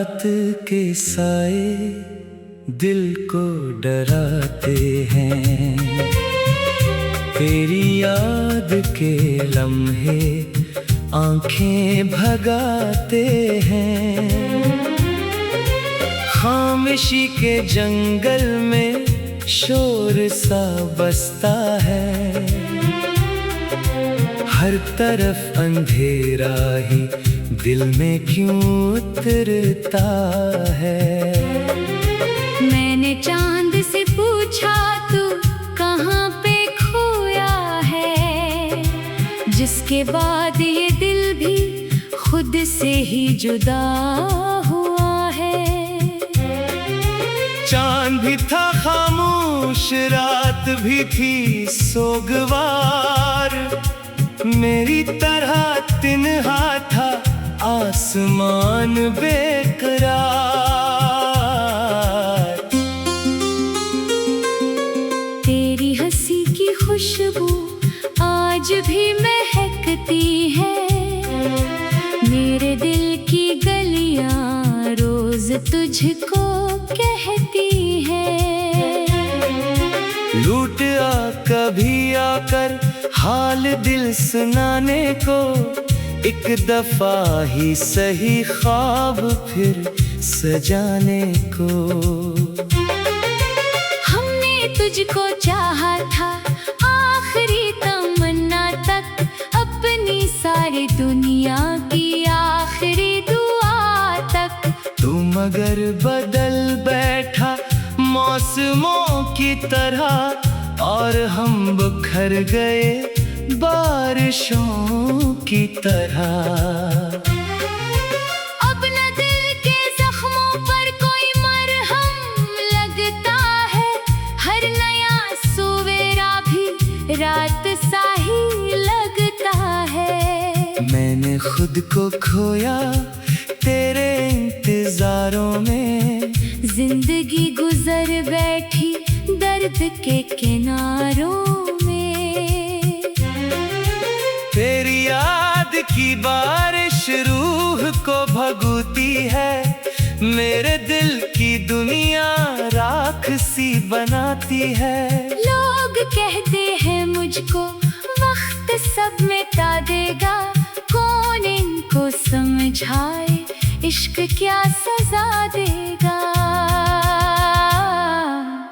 रात के साए दिल को डराते हैं, तेरी याद के लम्हे आंखें भगाते हैं। खामोशी के जंगल में शोर सा बसता है, हर तरफ अंधेरा ही दिल में क्यों उतरता है। मैंने चांद से पूछा तू कहाँ पे खोया है, जिसके बाद ये दिल भी खुद से ही जुदा हुआ है। चांद भी था खामोश, रात भी थी सोगवार, मेरी तरह तिन्हा था आसमान बेकरार। तेरी हंसी की खुशबू आज भी महकती है, मेरे दिल की गलियां रोज तुझको कहती है। लूट आ कभी आकर हाल दिल सुनाने को, एक दफा ही सही ख्वाब फिर सजाने को। हमने तुझको चाहा था आखिरी तमन्ना तक, अपनी सारी दुनिया की आखिरी दुआ तक। तू मगर बदल बैठा मौसमों की तरह, और हम बिखर गए बारिशों की तरह। अब न दिल के जख्मों पर कोई मरहम लगता है, हर नया सवेरा भी रात सा ही लगता है। मैंने खुद को खोया तेरे इंतजारों में, जिंदगी गुजर बैठी दर्द के किनारों में। तेरी याद की बारिश रूह को भगोती है, मेरे दिल की दुनिया राख सी बनाती है। लोग कहते हैं मुझको वक्त सब मिटा देगा, कौन इनको समझाए इश्क क्या सजा देगा।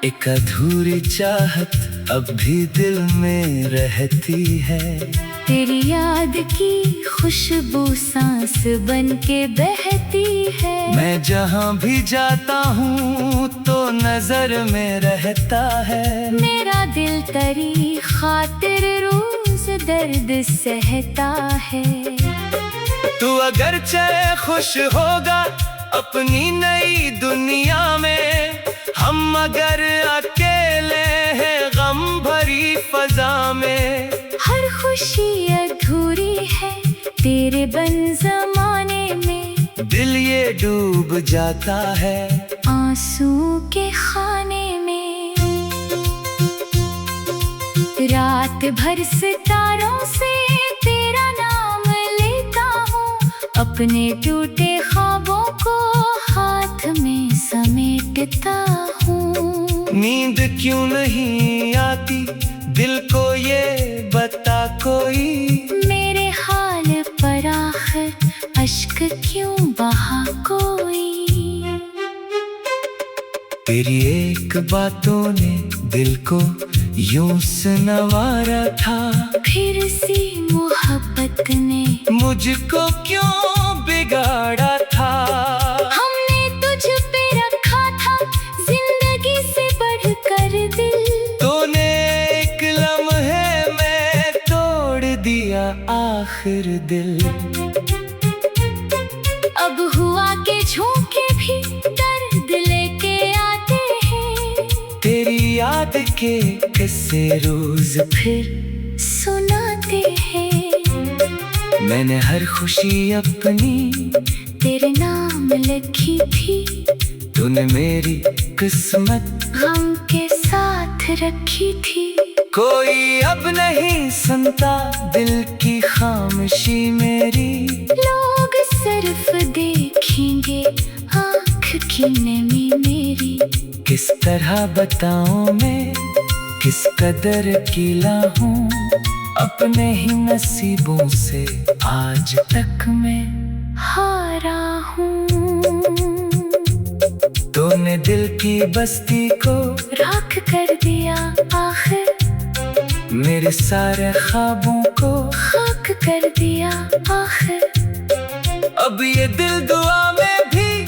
एक अधूरी चाहत अब भी दिल में रहती है, तेरी याद की खुशबू सांस बन के बहती है। मैं जहाँ भी जाता हूँ तो नजर में रहता है, मेरा दिल तेरी खातिर रोज दर्द सहता है। तू अगरचे खुश होगा अपनी नई दुनिया में, हम मगर अकेले हैं गम भरी फजा में। हर खुशी अधूरी है तेरे बन जमाने में, दिल ये डूब जाता है आंसू के खाने में। रात भर सितारों से तेरा नाम लेता हूँ, अपने टूटे ख्वाबों को हाथ में समेटता हूँ। नींद क्यों नहीं आती दिल को ये बता कोई, मेरे हाल पर आखिर अश्क क्यों बहा कोई। तेरी एक बातों ने दिल को यूं संवारा था, फिर सी मोहब्बत ने मुझको क्यों बिगाड़ा था। हमने तुझ पे रखा था जिंदगी से बढ़कर दिल, तूने एक लम्हे में तोड़ दिया आखिर दिल। अब हुआ के झोंके भी दर्द लेके आते हैं, तेरी याद के किस्से रोज फिर सुनाते हैं। मैंने हर खुशी अपनी तेरे नाम लिखी थी, तूने मेरी किस्मत गम के साथ रखी थी। कोई अब नहीं सुनता दिल की खामोशी मेरी, लोग सिर्फ देखेंगे तरह बताऊं मैं किस कदर अकेला हूँ अपने ही नसीबों से आज तक मैं हारा हूँ। तूने दिल की बस्ती को राख कर दिया आखिर, मेरे सारे ख्वाबों को खाक कर दिया आखिर। अब ये दिल दुआ में भी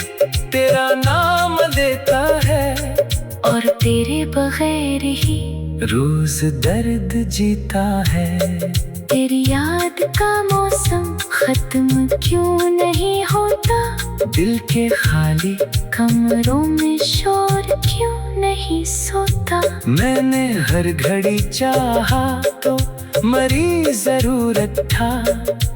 तेरा नाम लेता है और तेरे बगैर ही रोज दर्द जीता है। तेरी याद का मौसम खत्म क्यों नहीं होता, दिल के खाली कमरों में शोर क्यों नहीं सोता। मैंने हर घड़ी चाहा तो मरी जरूरत था,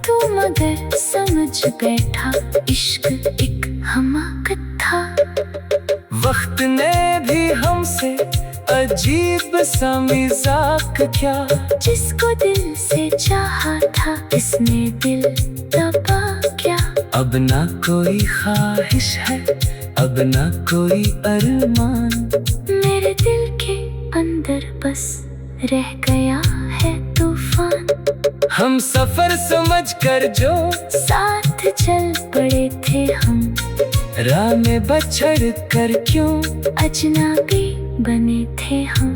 तू मगर समझ बैठा इश्क एक हमाकत था। वक्त ने भी हमसे अजीब सा मजाक क्या, जिसको दिल से चाहा था इसने दिल दबा क्या। अब ना कोई ख्वाहिश है अब ना कोई अरमान, मेरे दिल के अंदर बस रह गया है तूफान। हम सफर समझ कर जो साथ चल पड़े थे हम, राह में बछड़ कर क्यों अजनबी बने थे हम।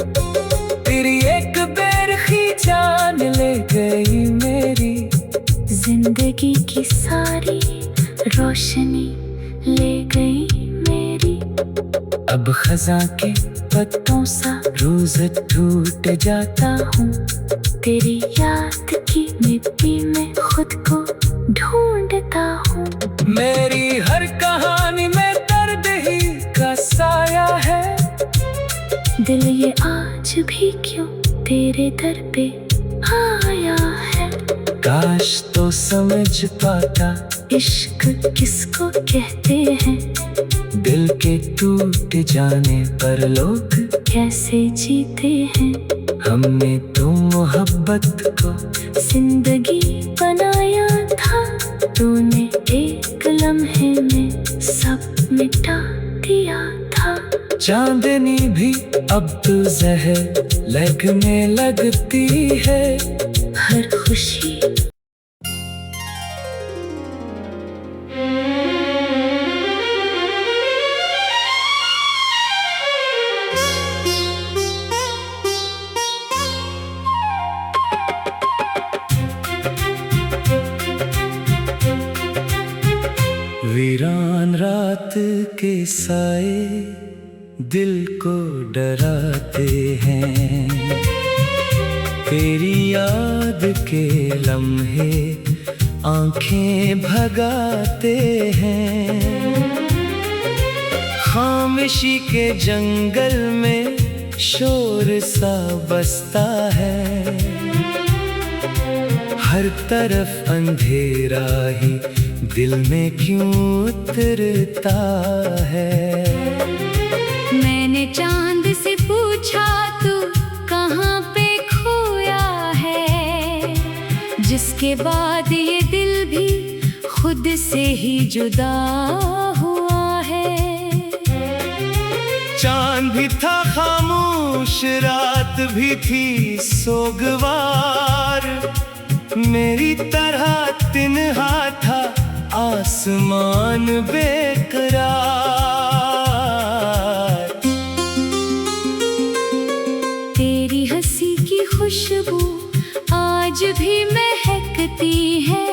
तेरी एक बेरखी जान ले गई मेरी, जिंदगी की सारी रोशनी ले गई मेरी। अब खजा के पत्तों सा रोज टूट जाता हूँ, तेरी याद की मिट्टी में खुद को ढूंढता हूँ। मेरी हर कहानी में दर्द ही का साया है, दिल ये आज भी क्यों तेरे दर पे आया है। काश तो समझ पाता इश्क किसको कहते हैं, दिल के टूट जाने पर लोग कैसे जीते हैं। हमने तो मोहब्बत को जिंदगी बनाया था, तूने एक लम्हे में सब मिटा दिया था। चांदनी भी अब तो जहर लगने लगती है, हर खुशी वीरान रात के साए दिल को डराते हैं, तेरी याद के लम्हे आंखें भगाते हैं। खामोशी के जंगल में शोर सा बसता है, हर तरफ अंधेरा ही दिल में क्यों उतरता है। मैंने चांद से पूछा तू कहाँ पे खोया है, जिसके बाद ये दिल भी खुद से ही जुदा हुआ है। चांद भी था खामोश रात भी थी सोगवार, मेरी तरह तिन्हा था आसमान बेकरार। तेरी हंसी की खुशबू आज भी महकती है,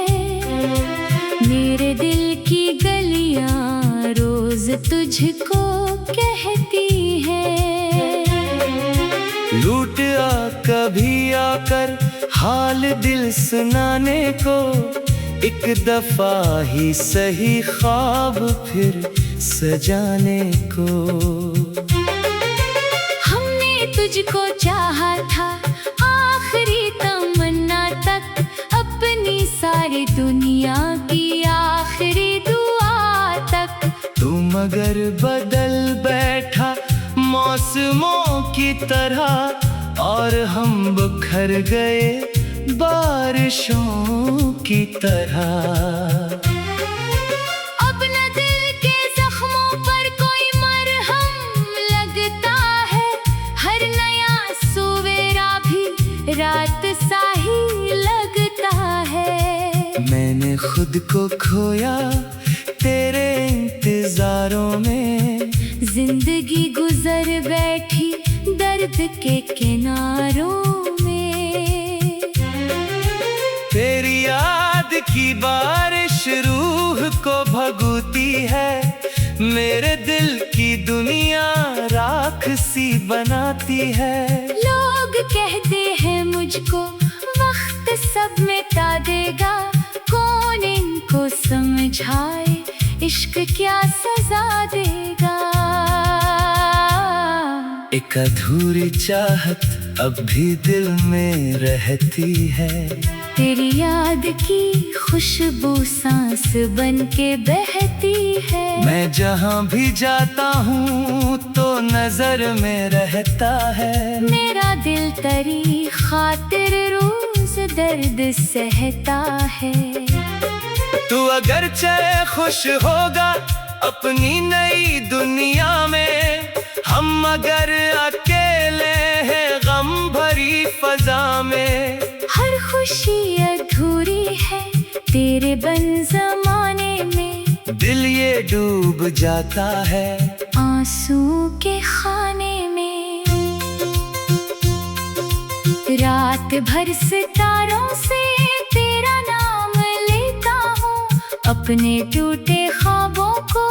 मेरे दिल की गलियां रोज तुझको कहती है। लूट आ कभी आकर हाल दिल सुनाने को, एक दफा ही सही ख्वाब फिर सजाने को। हमने तुझको चाहा था आखिरी तमन्ना तक, अपनी सारी दुनिया की आखिरी दुआ तक। तू मगर बदल बैठा मौसमों की तरह, और हम बिखर गए बारिशों की तरह। अब न दिल के जख्मों पर कोई मरहम लगता मैंने खुद को खोया तेरे इंतजारों में। जिंदगी गुजर बैठी दर्द के किनारों में। तेरी याद की बारिश रूह को भगोती है, मेरे दिल की दुनिया राख सी बनाती है। लोग कहते हैं मुझको वक्त सब मिटा देगा, कौन इनको समझाए इश्क क्या सजा देगा। एक अधूरी चाहत अब भी दिल में रहती है, तेरी याद की खुशबू सांस बन के बहती है। मैं जहाँ भी जाता हूँ तो नजर में रहता है। मेरा दिल तेरी खातिर रोज दर्द सहता है। तू अगर चाहे खुश होगा अपनी नई दुनिया में, हम अगर अकेले हैं गम भरी फजा में। हर खुशी अधूरी है तेरे बन जमाने में, दिल ये डूब जाता है आंसू के खाने में। रात भर सितारों से तेरा नाम लेता हूँ, अपने टूटे ख्वाबों को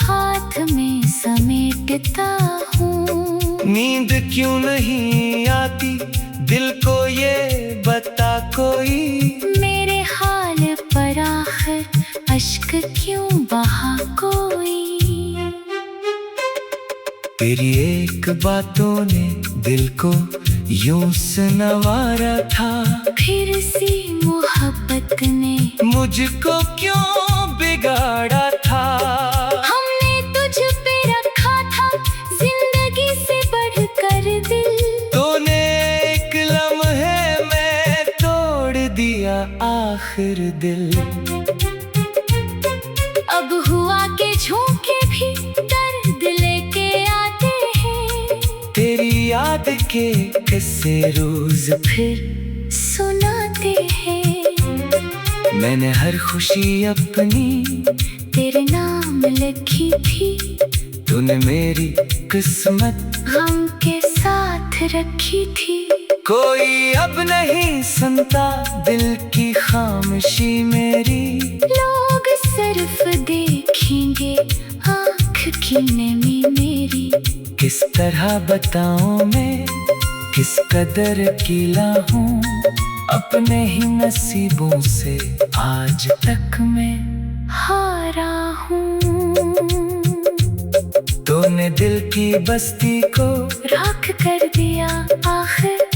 हाथ में समेटता हूँ। नींद क्यों नहीं आती दिल को ये बता कोई, मेरे हाल पर आखिर अश्क क्यों बहा कोई। तेरी एक बातों ने दिल को यूं संवारा था, फिर सी मोहब्बत ने मुझको क्यों बिगाड़ा था। हमने तुझ पे रखा था जिंदगी से बढ़कर दिल, तूने एक लम्हे में तोड़ दिया आखिर दिल। अब हुआ के झोंके भी दर्द लेके आते हैं, तेरी याद के किस्से रोज फिर सुनाते हैं। मैंने हर खुशी अपनी तेरे नाम लिखी थी, तूने मेरी किस्मत गम के साथ रखी थी। कोई अब नहीं सुनता दिल की खामोशी मेरी, लोग सिर्फ देखेंगे आँख की नमी मेरी। किस तरह बताऊं मैं किस कदर अकेला हूँ, अपने ही नसीबों से आज तक मैं हारा हूँ। तूने दिल की बस्ती को राख कर दिया आखिर,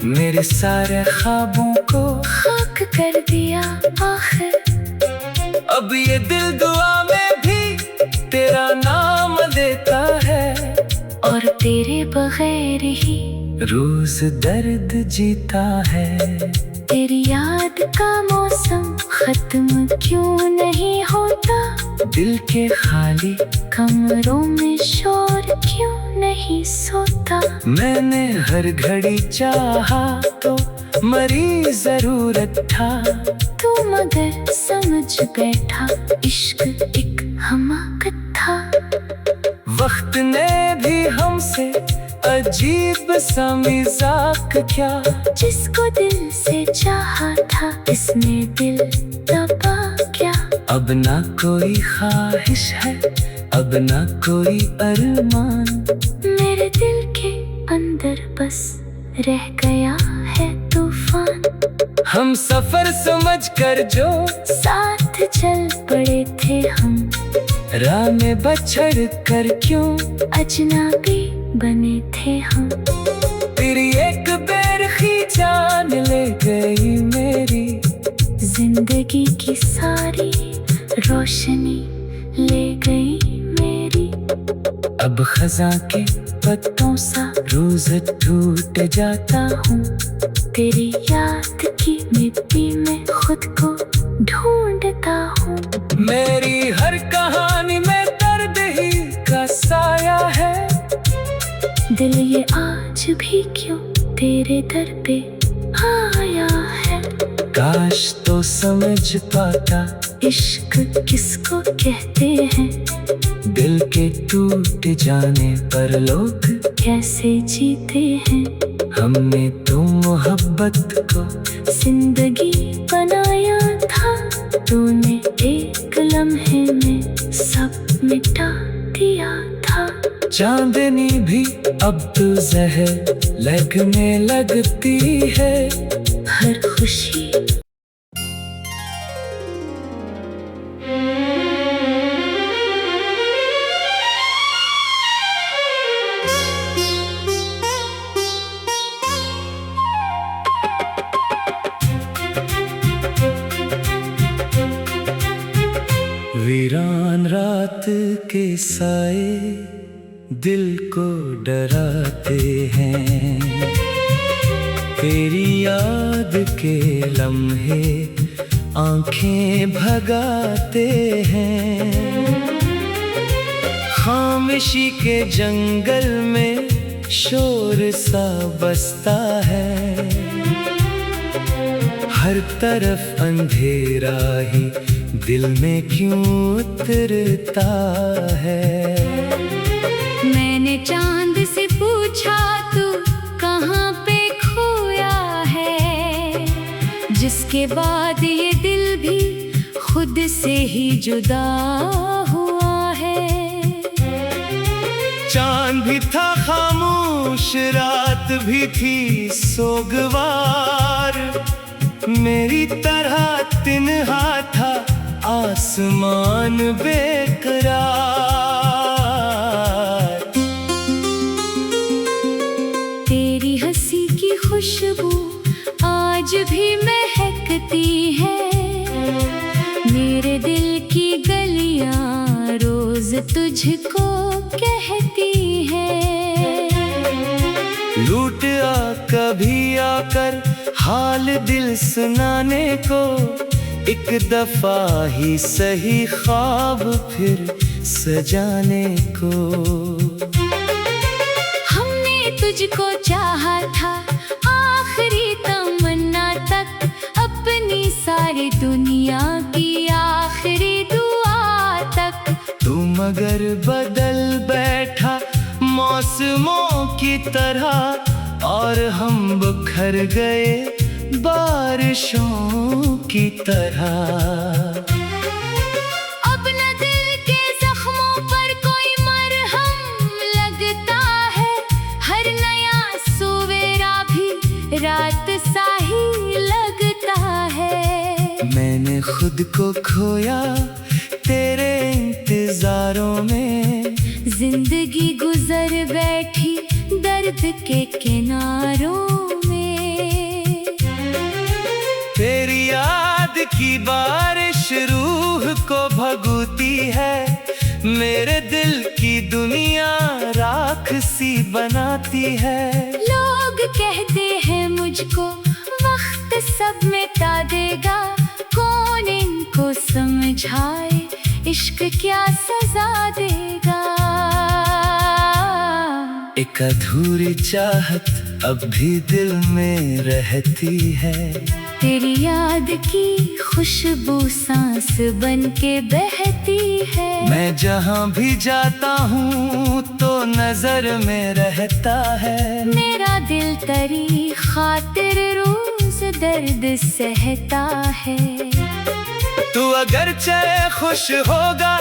मेरे सारे ख्वाबों को खाक कर दिया आखिर। अब ये दिल दुआ में भी तेरा नाम देता है, और तेरे बगैर ही रोज दर्द जीता है। तेरी याद का मौसम खत्म क्यों नहीं होता, दिल के खाली कमरों में शोर क्यों नहीं सोता। मैंने हर घड़ी चाहा तो मरी जरूरत था, तू मगर समझ बैठा इश्क एक हमाकत था। वक्त ने भी हमसे अजीब सा मजाक क्या, जिसको दिल से चाहा था इसने दिल दबा क्या। अब ना कोई ख्वाहिश है अब ना कोई अरमान, मेरे दिल के अंदर बस रह गया है तूफान। हम सफर समझ कर जो साथ चल पड़े थे हम, राह में बछड़ कर क्यों अजनबी बने थे हम। तेरी एक बेरखी जान ले गई मेरी, जिंदगी की सारी रोशनी ले गई मेरी। अब खजा के पत्तों सा रोज टूट जाता हूँ, तेरी याद की मिट्टी में खुद को ढूंढता हूँ। मेरी हर कहानी में दर्द ही का साया है, दिल ये आज भी क्यों तेरे दर पे आया है। काश तो समझ पाता इश्क किसको कहते हैं, दिल के टूट जाने पर लोग कैसे जीते हैं। हमने तो मोहब्बत को जिंदगी बनाया था, तूने एक लम्हे में सब मिटा दिया था। चांदनी भी अब तो जहर लगने लगती है। हर खुशी वीरान रात के साए दिल को डराते हैं, तेरी याद के लम्हे आंखें भगाते हैं। खामोशी के जंगल में शोर सा बसता है, हर तरफ अंधेरा ही दिल में क्यों उतरता है। मैंने चांद से पूछा तू कहाँ पे खोया है, जिसके बाद ये दिल भी खुद से ही जुदा हुआ है। चांद भी था खामोश, रात भी थी सोगवार, मेरी तरह तिन्हा था आसमान बेकरार। तेरी हंसी की खुशबू आज भी महकती है, मेरे दिल की गलियां रोज तुझको कहती है। लूट आ कभी आकर हाल दिल सुनाने को, एक दफा ही सही ख्वाब फिर सजाने को। हमने तुझको चाहा था आखिरी तमन्ना तक, अपनी सारी दुनिया की आखिरी दुआ तक। तू मगर बदल बैठा मौसमों की तरह, और हम बिखर गए बारिशों की तरह। अब न दिल के जख्मों पर कोई मरहम लगता है, हर नया सवेरा भी रात सा ही लगता है। मैंने खुद को खोया तेरे इंतजारों में, जिंदगी गुजर बैठी दर्द के किनारों में। तेरी याद की बारिश रूह को भगोती है, मेरे दिल की दुनिया राख सी बनाती है। लोग कहते हैं मुझको वक्त सब मिटा देगा, कौन इनको समझाए इश्क क्या सजा देगा। एक अधूरी चाहत अब भी दिल में रहती है, तेरी याद की खुशबू सांस बन के बहती है। मैं जहाँ भी जाता हूँ तो नजर में रहता है। मेरा दिल तेरी खातिर रोज दर्द सहता है। तू अगरचे खुश होगा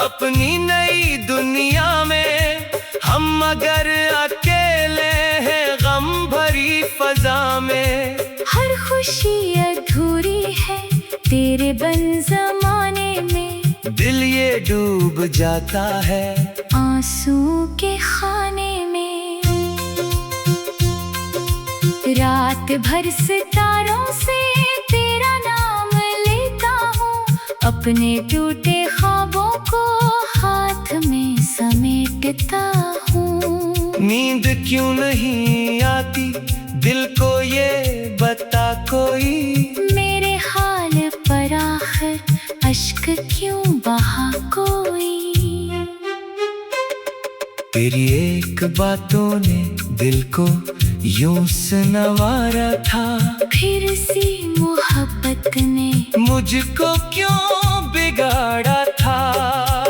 अपनी नई दुनिया में, हम मगर अकेले हैं गम भरी फजा में। हर खुशी अधूरी है तेरे बन जमाने में, दिल ये डूब जाता है आंसू के खाने में। रात भर सितारों से तेरा नाम लेता हूँ, अपने टूटे ख्वाबों को हाथ में समेटता हूँ। नींद क्यों नहीं आती दिल को ये बता कोई, मेरे हाल पर आखिर अश्क क्यों बहा कोई। तेरी एक बातों ने दिल को यूं से नवारा था, फिर सी मोहब्बत ने मुझको क्यों बिगाड़ा था।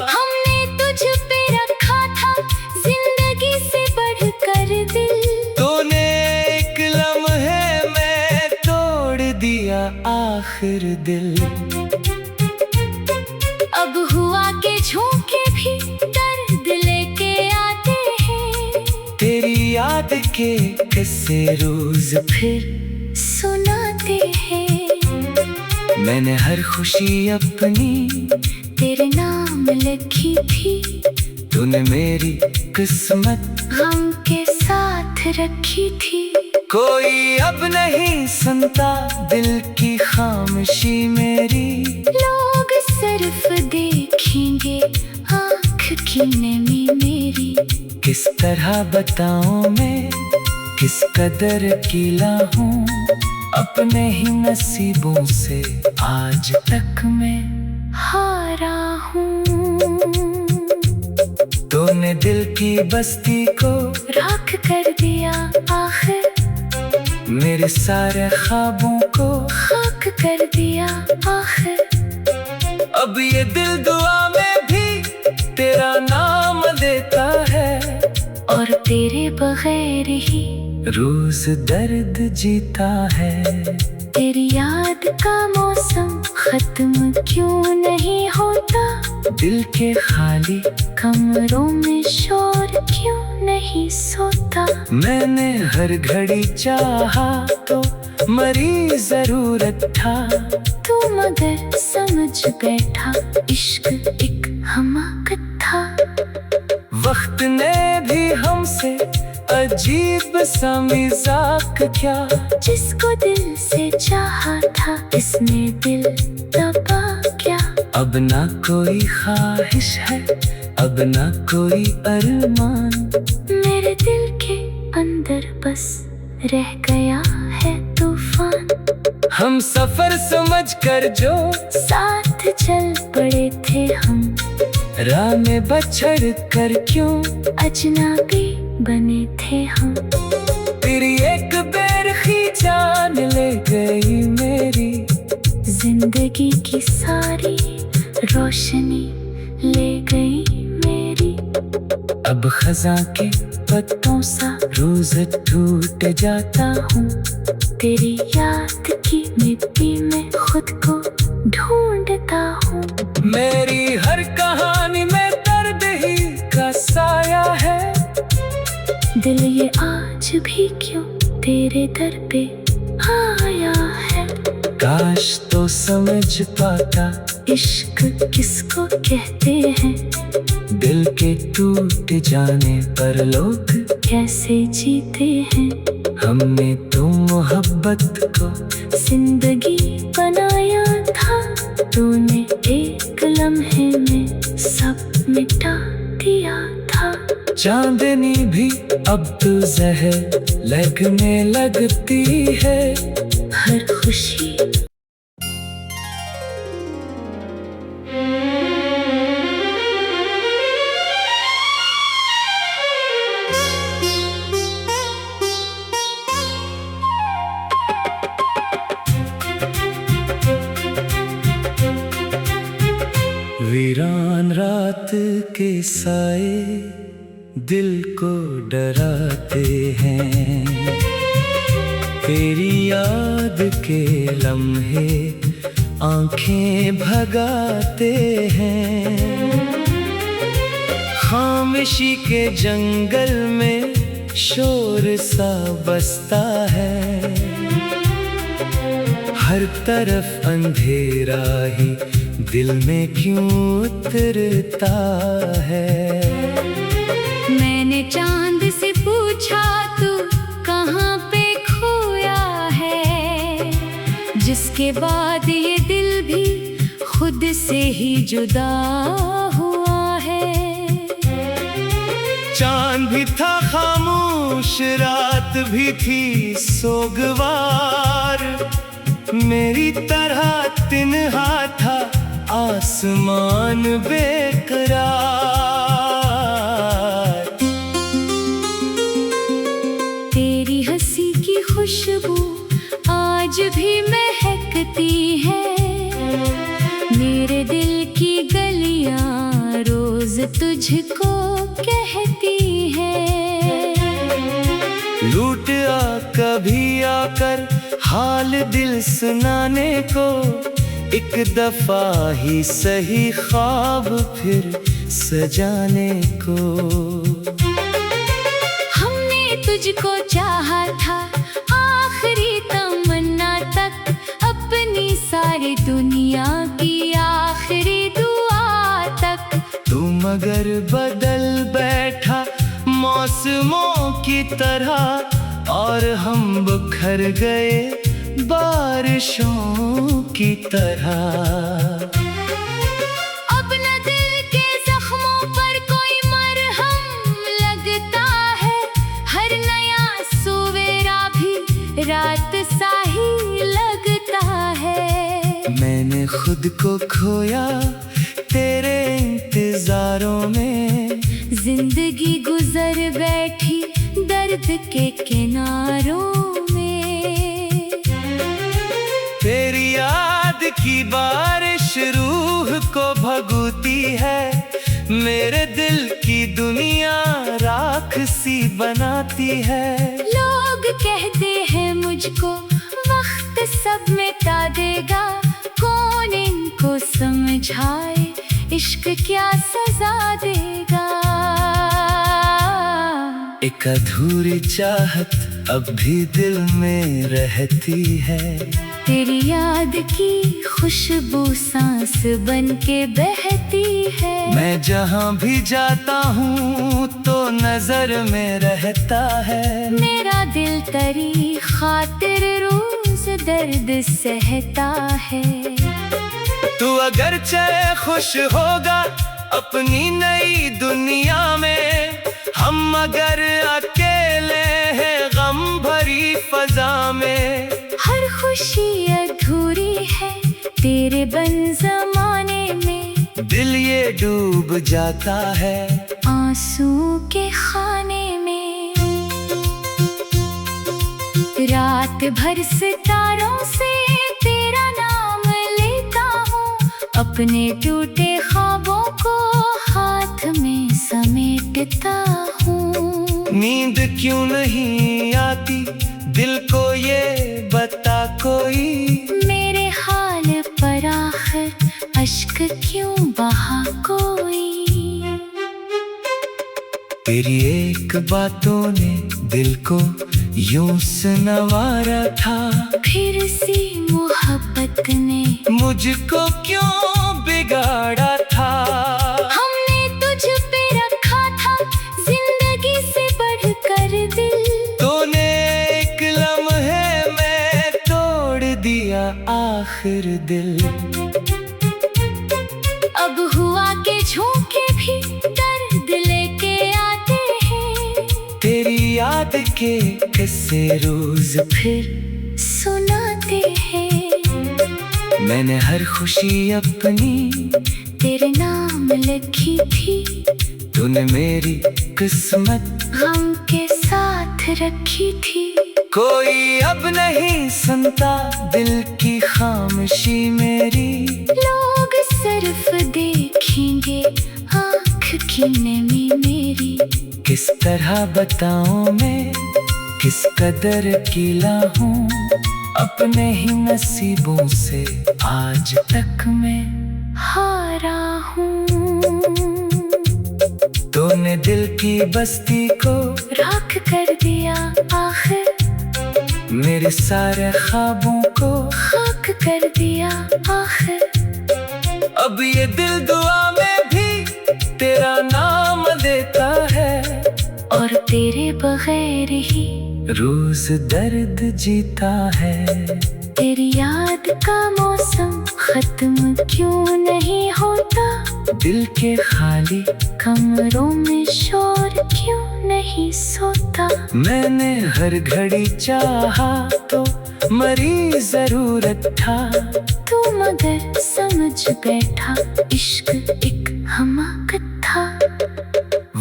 हमने तुझ पे रखा था जिंदगी से बढ़कर दिल, तूने एक लम्हे में तोड़ दिया आखिर दिल। अब हुआ के झोंके भी दर्द लेके आते हैं, तेरी याद के किस्से रोज फिर सुनाते हैं। मैंने हर खुशी अपनी तेरे नाम लिखी थी, तूने मेरी किस्मत गम के साथ रखी थी। कोई अब नहीं सुनता दिल की खामोशी मेरी। लोग सिर्फ देखेंगे आँख की नमी मेरी। किस तरह बताऊं मैं किस कदर कीला हूँ, अपने ही नसीबों से आज तक मैं हारा हूँ। तूने दिल की बस्ती को राख कर दिया आखिर, मेरे सारे ख्वाबों को खाक कर दिया आखिर। अब ये दिल दुआ में भी तेरा नाम लेता है, और तेरे बगैर ही रोज दर्द जीता है। तेरी याद का मौसम खत्म क्यों नहीं होता, दिल के खाली कमरों में शोर क्यों नहीं सोता। मैंने हर घड़ी चाहा तो मरी जरूरत था, तू मगर समझ बैठा इश्क एक हमाकत था। वक्त ने भी हमसे अजीब सा मजाक क्या, जिसको दिल से चाहा था इसने दिल दबा क्या। अब ना कोई ख्वाहिश है, अब ना कोई अरमान, मेरे दिल के अंदर बस रह गया है तूफान। हम सफर समझ कर जो साथ चल पड़े थे हम, राह में बछड़ कर क्यों अजनबी बने थे हम। तेरी एक बेरखी जान ले गई मेरी, जिंदगी की सारी रोशनी ले गई मेरी। अब खजा के पत्तों सा रोज टूट जाता हूँ, तेरी याद की मिट्टी में खुद को ढूंढता हूँ। मेरी हर कहानी में दर्द ही का साया है, दिल ये आज भी क्यों तेरे दर पे आया है। काश तो समझ पाता इश्क किसको कहते हैं, दिल के टूट जाने पर लोग कैसे जीते हैं। हमने तो मोहब्बत को जिंदगी बनाया था, तूने एक लम्हे में सब मिटा दिया था। चांदनी भी अब तो जहर लगने लगती है, हर खुशी वीरान रात के साए दिल को डराते हैं, तेरी याद के लम्हे आंखें भगाते हैं। खामोशी के जंगल में शोर सा बसता है, हर तरफ अंधेरा ही दिल में क्यों उतरता है। मैंने चांद से पूछा तू कहाँ पे खोया है, जिसके बाद ये दिल भी खुद से ही जुदा हुआ है। चांद भी था खामोश, रात भी थी सोगवार, मेरी तरह तिन्हा था आसमान बेकरार। तेरी हंसी तुझको कहती है। लूट आ कभी आकर हाल दिल सुनाने को, एक दफा ही सही ख्वाब फिर सजाने को। हमने तुझको चाहा था आखिरी तमन्ना तक, अपनी सारी दुनिया की आखिरी दुआ तक। तू मगर बदल बैठा मौसमों की तरह, और हम बिखर गए बारिशों की तरह। अब न दिल के जख्मों पर कोई मरहम लगता है, हर नया सवेरा भी रात सा ही लगता है। मैंने खुद को खोया तेरे इंतजारों में, जिंदगी गुजर बैठी दर्द के किनारों में। तेरी याद की बारिश रूह को भगोती है, मेरे दिल की दुनिया राख सी बनाती है। लोग कहते हैं मुझको वक्त सब मिटा देगा, कौन इनको समझाए इश्क क्या सजा देगा। एक अधूरी चाहत अब भी दिल में रहती है, तेरी याद की खुशबू सांस बन के बहती है। मैं जहाँ भी जाता हूँ तो नजर में रहता है। मेरा दिल तेरी खातिर रोज दर्द सहता है। तू अगरचे खुश होगा अपनी नई दुनिया में, हम मगर अकेले हैं गम भरी फजा में। हर खुशी अधूरी है तेरे बन जमाने में, दिल ये डूब जाता है आंसू के खाने में। रात भर सितारों से तेरा नाम लेता हूँ, अपने टूटे ख्वाबों को हाथ में समेटता हूँ। नींद क्यों नहीं आती दिल को ये बता कोई, मेरे हाल पर आखिर अश्क क्यों बहा कोई। तेरी एक बातों ने दिल को यूं संवारा था, फिर सी मोहब्बत ने मुझको क्यों बिगाड़ा था। हमने तुझ पे रखा था जिंदगी से बढ़कर दिल, तूने एक लम्हे में तोड़ दिया आखिर दिल। अब हुआ के झोंके भी दर्द लेके आते हैं, तेरी याद के किस्से रोज फिर सुनाते हैं। मैंने हर खुशी अपनी तेरे नाम लिखी थी, तूने मेरी किस्मत गम के साथ रखी थी। कोई अब नहीं सुनता दिल की खामोशी मेरी, लोग सिर्फ देखेंगे आँख की नमी मेरी। किस तरह बताऊं मैं किस कदर अकेला हूँ, अपने ही नसीबों से आज तक मैं हारा हूँ। तूने दिल की बस्ती को राख कर दिया आखिर, मेरे सारे ख्वाबों को खाक कर दिया आखिर। अब ये दिल दुआ में भी तेरा नाम लेता है, और तेरे बगैर ही रोज दर्द जीता है। तेरी याद का मौसम खत्म क्यों नहीं होता, दिल के खाली कमरों में शोर क्यों नहीं सोता। मैंने हर घड़ी चाहा तो मरी जरूरत था, तू मगर समझ बैठा इश्क एक हमाकत था।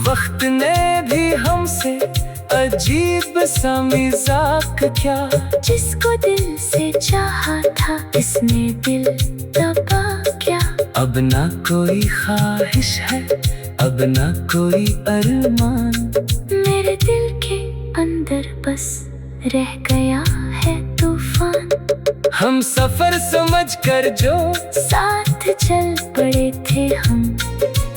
वक्त ने भी हमसे अजीब सा मजाक क्या, जिसको दिल से चाहा था इसने दिल दबा क्या। अब ना कोई ख्वाहिश है अब ना कोई अरमान, मेरे दिल के अंदर बस रह गया है तूफान। हम सफर समझ कर जो साथ चल पड़े थे हम,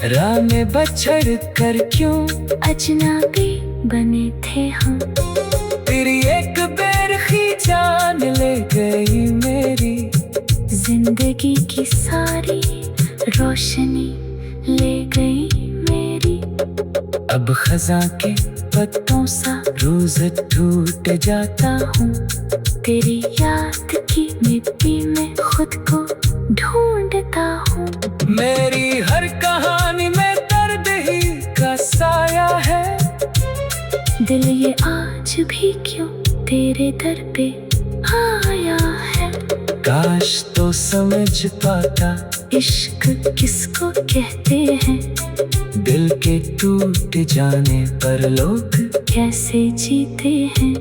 राह में बछड़ कर क्यों अजनबी बने थे हम। तेरी एक बेरखी जान ले गई मेरी, जिंदगी की सारी रोशनी ले गई मेरी। अब खज़ां के पत्तों सा रोज टूट जाता हूँ, तेरी याद की मिट्टी में खुद को ढूंढता हूँ। मेरी हर कहानी में दर्द ही का साया है, दिल ये आज भी क्यों तेरे दर पे आया है। काश तो समझ पाता इश्क किसको कहते हैं, दिल के टूट जाने पर लोग कैसे जीते हैं।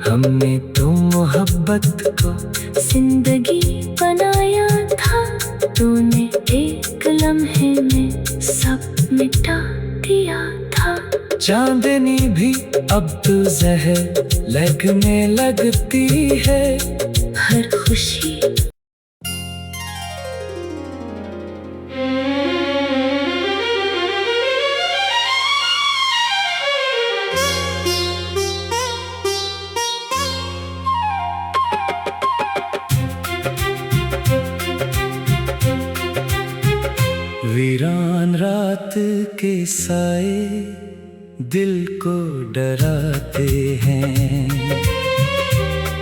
हमने तो मोहब्बत को जिंदगी बनाया था, तूने एक लम्हे में सब मिटा दिया था। चांदनी भी अब तो जहर लगने लगती है, हर खुशी वीरान रात के साए दिल को डराते हैं,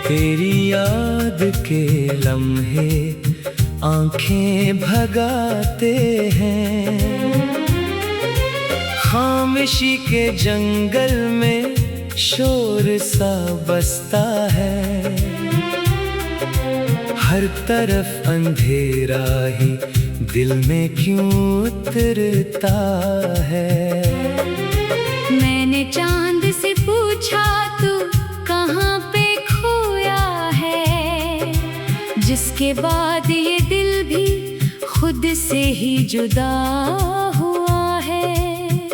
तेरी याद के लम्हे आंखें भगाते हैं। खामोशी के जंगल में शोर सा बसता है, हर तरफ अंधेरा ही दिल में क्यों उतरता है। मैंने चांद से पूछा तू कहाँ पे खोया है, जिसके बाद ये दिल भी खुद से ही जुदा हुआ है।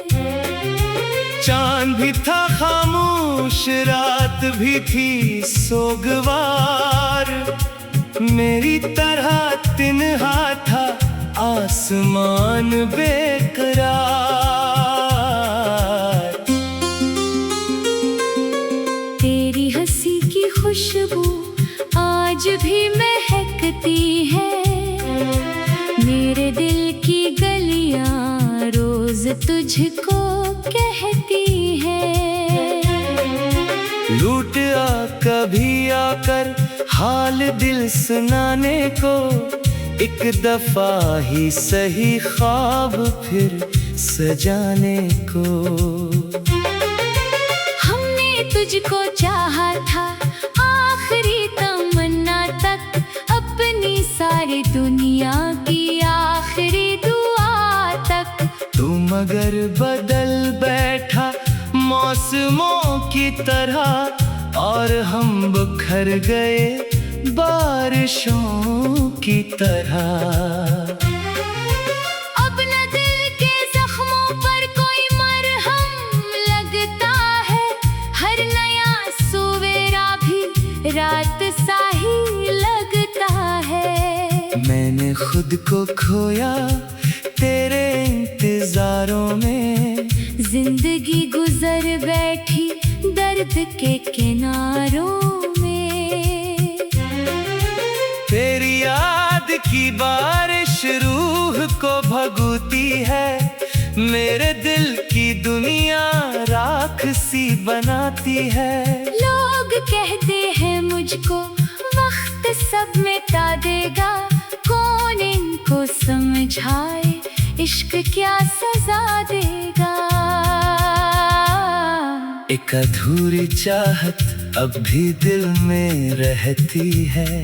चांद भी था खामोश, रात भी थी सोगवार, मेरी तरह तिन्हा था आसमान बेकरार। तेरी हंसी की खुशबू आज भी महकती है, मेरे दिल की गलियां रोज तुझको कहती है। लूट आ कभी आकर हाल दिल सुनाने को, एक दफा ही सही ख्वाब फिर सजाने को। हमने तुझको चाहा था आखिरी तमन्ना तक, अपनी सारी दुनिया की आखिरी दुआ तक। तू मगर बदल बैठा मौसमों की तरह, और हम बिखर गए बारिशों की तरह। अब न दिल के जख्मों पर कोई मरहम लगता है, हर नया सवेरा भी रात सा ही लगता है। मैंने खुद को खोया तेरे इंतजारों में, जिंदगी गुजर बैठी दर्द के किनारों में। तेरी याद की बारिश रूह को भगोती है, मेरे दिल की दुनिया राख सी बनाती है। लोग कहते हैं मुझको वक्त सब मिटा देगा, कौन इनको समझाए इश्क क्या सजा देगा। एक अधूरी चाहत अब भी दिल में रहती है।